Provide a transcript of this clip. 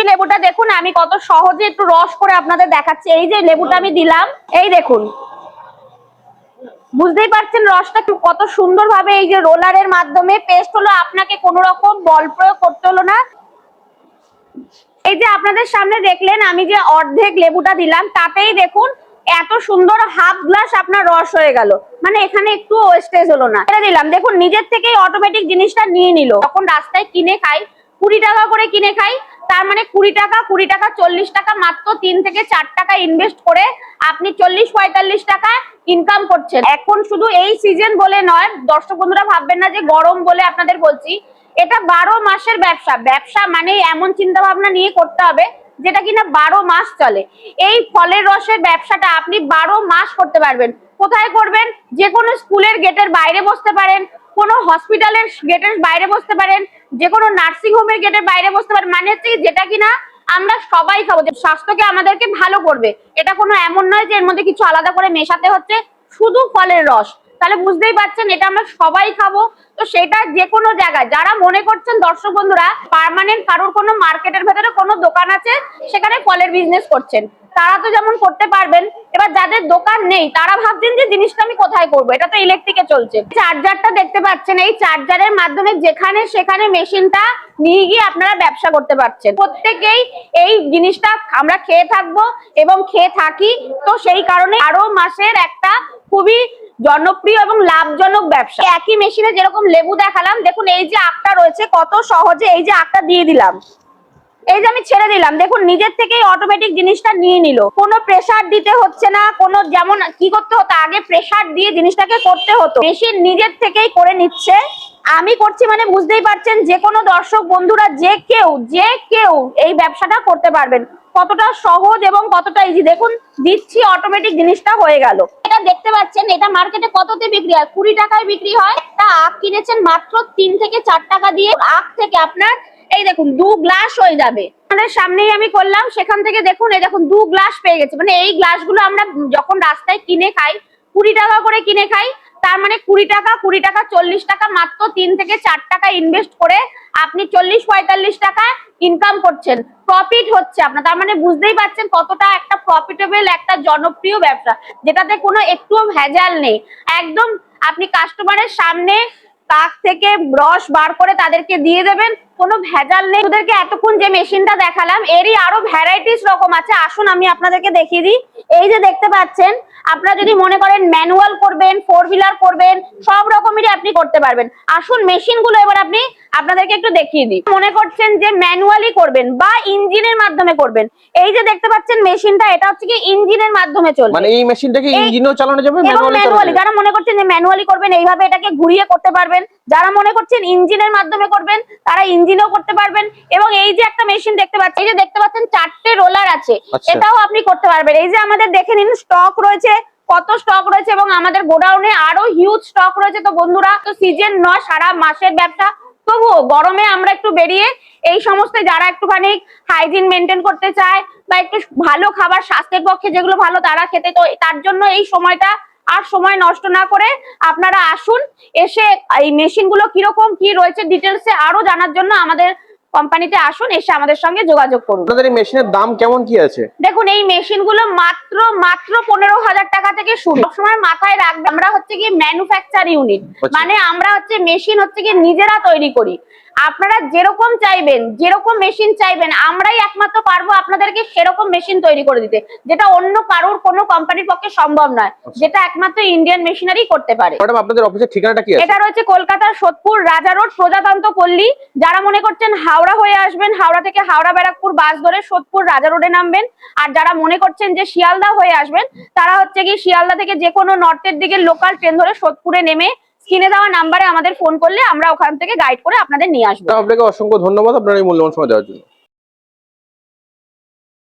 লেবুটা দেখুন আমি কত সহজে একটু রস করে আপনাদের দেখাচ্ছি। এই যে লেবুটা আমি দিলাম, এই দেখুন, বুঝতেই পারছেন রসটা কত সুন্দর ভাবে এই যে রোলারের মাধ্যমে পেস্ট হলো, আপনাকে কোনো রকম বল প্রয়োগ করতে হলো না। এই যে আপনাদের সামনে দেখলেন আমি যে অর্ধেক লেবুটা দিলাম, তাতেই দেখুন এত সুন্দর হাফ গ্লাস আপনার রস হয়ে গেল, মানে এখানে একটু ওয়েস্টেজ হলো না। এটা দিলাম, দেখুন নিজের থেকেই অটোমেটিক জিনিসটা নিয়ে নিল। যখন রাস্তায় কিনে খাই 20 টাকা করে কিনে খাই, তার মানে 20 টাকা 40 টাকা মাত্র 3 থেকে 4 টাকা ইনভেস্ট করে আপনি 40-45 টাকা ইনকাম করছেন। এখন শুধু এই সিজন বলে নয়, দর্শক বন্ধুরা ভাববেন না যে গরম বলে আপনাদের বলছি, এটা 12 মাসের ব্যবসা। ব্যবসা মানে এমন চিন্তা ভাবনা নিয়ে করতে হবে যেটা কিনা 12 মাস চলে। এই ফলের রসের ব্যবসাটা আপনি 12 মাস করতে পারবেন। কোথায় করবেন? যে কোনো স্কুলের গেটের বাইরে বসতে পারেন, কোনো হসপিটালের গেটের বাইরে বসতে পারেন, যে কোনো নার্সিং হোমের গেটের বাইরে বসতে পারেন। মানে হচ্ছে যেটা কিনা আমরা সবাই খাবো, স্বাস্থ্যকে আমাদেরকে ভালো করবে। এটা কোনো এমন নয় যে এর মধ্যে কিছু আলাদা করে মেশাতে হচ্ছে, শুধু ফলের রস। তাহলে বুঝতেই পারছেন এটা আমরা সবাই খাবো। তো সেটা যে কোনো জায়গায় যারা মনে করছেন দর্শক বন্ধুরা পার্মানেন্ট কারোর কোনো মার্কেটের ভেতরে কোনো দোকান আছে সেখানে ফলের বিজনেস করছেন, তারা তো যেমন করতে পারবেন। এবার যাদের দোকান নেই তারা ভাবছেন যে জিনিসটা আমি কোথায় করবো, এটা তো ইলেকট্রিকে চলছে। চার্জারটা দেখতে পাচ্ছেন, এই চার্জারের মাধ্যমে যেখানে সেখানে মেশিনটা নিয়ে গিয়ে আপনারা ব্যবসা করতে পারছেন। প্রত্যেকেই এই জিনিসটা আমরা খেয়ে থাকবো এবং খেয়ে থাকি, তো সেই কারণে 12 মাসের একটা খুবই জনপ্রিয় এবং লাভজনক ব্যবসা। একই মেশিনে যেরকম লেবু দেখালাম, দেখুন এই যে আখটা রয়েছে কত সহজে এই যে আখটা দিয়ে দিলাম, এই যে আমি ছেড়ে দিলাম, দেখুন নিজের থেকেই অটোমেটিক জিনিসটা নিয়ে নিল। কোনো প্রেসার দিতে হচ্ছে না, কোনো যেমন কি করতে হতো আগে প্রেসার দিয়ে জিনিসটাকে করতে হতো, মেশিন নিজের থেকেই করে নিচ্ছে। আমি করছি মানে বুঝতেই পারছেন যে কোনো দর্শক বন্ধুরা যে কেউ এই ব্যবসাটা করতে পারবেন। কতটা সহজ এবং কতটা ইজি দেখুন, দিচ্ছি অটোমেটিক জিনিসটা হয়ে গেল। এটা দেখতে পাচ্ছেন এটা মার্কেটে কততে বিক্রি হয়? 20 টাকায় বিক্রি হয়। একটা আখ কিনেছেন মাত্র 3 থেকে 4 টাকা দিয়ে, আখ থেকে আপনার এই দেখুন 2 গ্লাস হয়ে যাবে। আমাদের সামনেই আমি করলাম, সেখান থেকে দেখুন এই দেখুন 2 গ্লাস পেয়ে গেছে। মানে এই গ্লাসগুলো আমরা যখন রাস্তায় কিনে খাই 20 টাকা করে কিনে খাই, তার মানে 20 টাকা 40 টাকা মাত্র 3 থেকে 4 টাকা ইনভেস্ট করে আপনি 40-45 টাকা ইনকাম করছেন, প্রফিট হচ্ছে আপনার। তার মানে বুঝতেই পারছেন কতটা একটা প্রফিটেবল একটা জনপ্রিয় ব্যবসা, যেটাতে কোনো একটুও ভেজাল নেই। একদম আপনি কাস্টমারের সামনে তাক থেকে রস বার করে তাদেরকে দিয়ে দেবেন, কোনো ভেজাল নেই। ওদেরকে এতক্ষণ যে মেশিনটা দেখালাম এরই আরো ভ্যারাইটিস রকম আছে, আসুন আমি আপনাদেরকে দেখিয়ে দিই। এই যে দেখতে পাচ্ছেন, আপনারা যদি মনে করেন ম্যানুয়াল করবেন, 4 হুইলার করবেন, সব রকমেরই আপনি করতে পারবেন। আসুন মেশিন গুলো এবার আপনাদেরকে একটু দেখিয়ে দিই। মনে করছেন যে ম্যানুয়ালি করবেন বা ইঞ্জিনের মাধ্যমে করবেন, এই যে দেখতে পাচ্ছেন মেশিনটা, এটা হচ্ছে কি ইঞ্জিনের মাধ্যমে চলবে। মানে এই মেশিনটাকে ইঞ্জিনেও চালানো যাবে, ম্যানুয়ালি। যারা মনে করছেন যে ম্যানুয়ালি করবেন এইভাবে এটাকে ঘুরিয়ে করতে পারবেন, যারা মনে করছেন ইঞ্জিনের মাধ্যমে করবেন তারা ইঞ্জিনেও করতে পারবেন। এবং এই যে একটা মেশিন দেখতে পাচ্ছেন, এই যে দেখতে পাচ্ছেন 4টে রোলার আছে, এটাও আপনি করতে পারবেন। এই যে আমাদের দেখে নিন স্টক রয়েছে, কত স্টক রয়েছে এবং আমাদের গোডাউনে আরো হিউজ স্টক রয়েছে। তো বন্ধুরা, তো সিজন নয়, সারা মাসের ব্যবসা, তবুও গরমে আমরা একটু বেরিয়ে এই সমস্ত যারা একটুখানি হাইজিন মেনটেন করতে চায় বা একটু ভালো খাবার স্বাস্থ্যের পক্ষে যেগুলো ভালো তারা খেতে, তো তার জন্য এই সময়টা আর সময় নষ্ট না করে আপনারা আসুন, এসে এই মেশিনগুলো কিরকম কি রয়েছে ডিটেলসে আরো জানার জন্য আমাদের কোম্পানিতে আসুন, এসে আমাদের সঙ্গে যোগাযোগ করুন। আপনাদের এই মেশিনের দাম কেমন কি আছে? দেখুন এই মেশিনগুলো মাত্র 15,000 টাকা থেকে শুরু। সবসময় মাথায় রাখবেন আমরা হচ্ছে কি ম্যানুফ্যাকচার ইউনিট, মানে আমরা হচ্ছে মেশিন হচ্ছে কি নিজেরা তৈরি করি। আপনারা যেরকম চাইবেন, যেরকম মেশিন চাইবেন, আমরাই একমাত্র পারবো আপনাদেরকে সেরকম মেশিন তৈরি করে দিতে, যেটা অন্য কারোর কোনো কোম্পানির পক্ষে সম্ভব নয়, যেটা একমাত্র ইন্ডিয়ান মেশিনারি করতে পারে। ম্যাডাম আপনাদের অফিসের ঠিকানাটা কি আছে? এটা রয়েছে কলকাতার সোদপুর রাজা রোড, প্রজাতন্ত্র পল্লী। যারা মনে করছেন হাওড়া হয়ে আসবেন, হাওড়া থেকে হাওড়া ব্যারাকপুর বাস ধরে সোদপুর রাজা রোডে নামবেন। আর যারা মনে করছেন যে শিয়ালদা হয়ে আসবেন, তারা হচ্ছে কি শিয়ালদা থেকে যে কোনো নর্থের দিকে লোকাল ট্রেন ধরে সোদপুরে নেমে স্ক্রিনে দেওয়া নাম্বারে আমাদের ফোন করলে আমরা ওখান থেকে গাইড করে আপনাদের নিয়ে আসবো। আপনাকে অসংখ্য ধন্যবাদ আপনার এই মূল্যবান সময় দেওয়ার জন্য।